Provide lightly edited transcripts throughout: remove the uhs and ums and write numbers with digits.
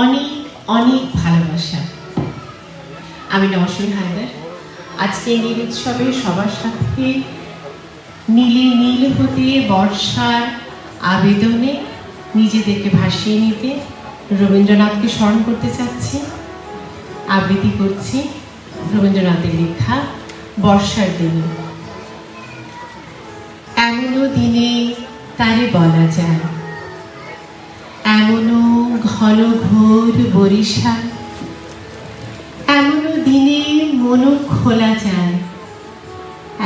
অনেক অনেক ভালোবাসা। আমি নওশীন হায়দার। আজকে নীল উৎসবে সবার সাথে নীলে নীল হতে বর্ষার আবেদনে নিজেদেরকে ভাসিয়ে নিতে রবীন্দ্রনাথকে স্মরণ করতে চাচ্ছি। আবৃত্তি করছি রবীন্দ্রনাথের লেখা বর্ষার দিনে। এমনও দিনে তারে বলা যায়, এমনও ঘন ঘোর বরিশাল, এমনও দিনে মন খোলা যায়,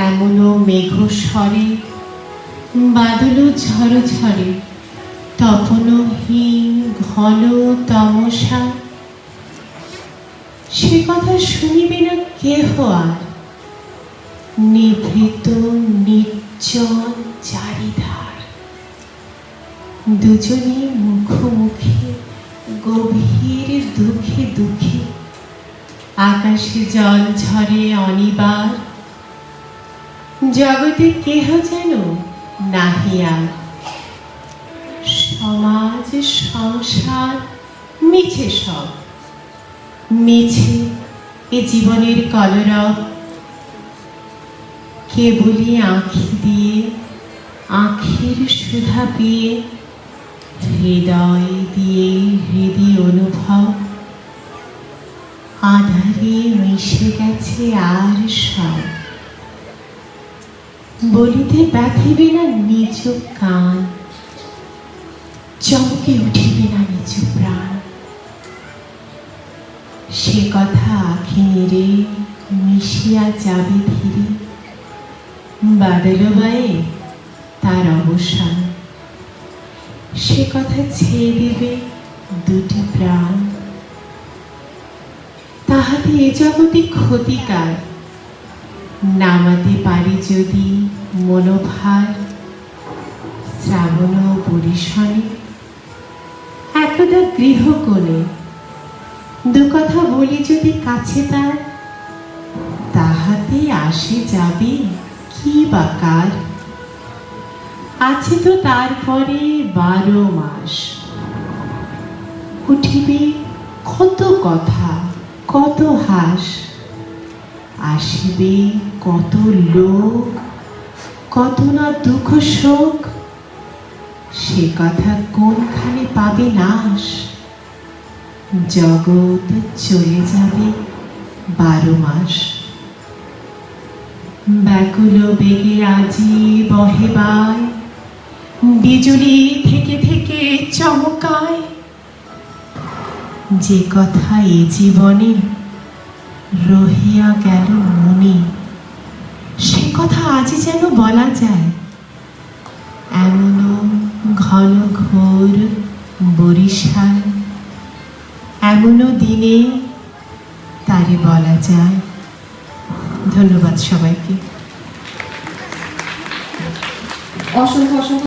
এমনও মেঘ স্বরে বাদল ঝড় ঝরে, তপনহীন ঘন তমসা। সে কথা শুনিবে না কেহ আর, নিভৃত নির্জন চারিধার। দুজনে মুখোমুখি গভীর দুঃখে দুঃখে, আকাশে জল ঝরে অনিবার। জগতে কেহ যেন নাহি আর, সমাজ সংসার মিছে সব, মিছে এ জীবনের কলরব। কেবলই আঁখি দিয়ে আঁখের সুধা পেয়ে, হৃদয় দিয়ে হৃদয় অনুভব। আধারে মিশে গেছে আর সব, বলিতে ব্যথিবে না নিজ কান, চমকে উঠিবে না নিজ প্রাণ। সে কথা আঁখি নেড়ে মিশিয়া যাবে ধীরে, বাদল বায়ে তার অবসান। সে কথা ছেয়ে দেবে দুটি প্রাণ, তাহাতে এ জগতে ক্ষতিকার। নামাতে পারি যদি মনোভার, শ্রাবণ বরিশনে একদা গৃহকোণে, দু কথা বলি যদি কাছে তার, তাহাতে আসে যাবে কি বা কার। আছে তো তারপরে 12 মাস, উঠিবে কত কথা কত হাস, আসিবে কত লোক কত না দুঃখ শোক। সে কথা কোনখানে পাবে নাশ, জগৎ চলে যাবে 12 মাস। ব্যাকুল বেগে আজি বহে বায়, বিজুলি থেকে থেকে চমকায়। যে কথা এ জীবনে রহিয়া গেল মনে, সে কথা আজ যেন বলা যায়। এমনও ঘন ঘোর বরিশাল, এমনও দিনে তারে বলা যায়। ধন্যবাদ সবাইকে। অসংখ্য অসংখ্য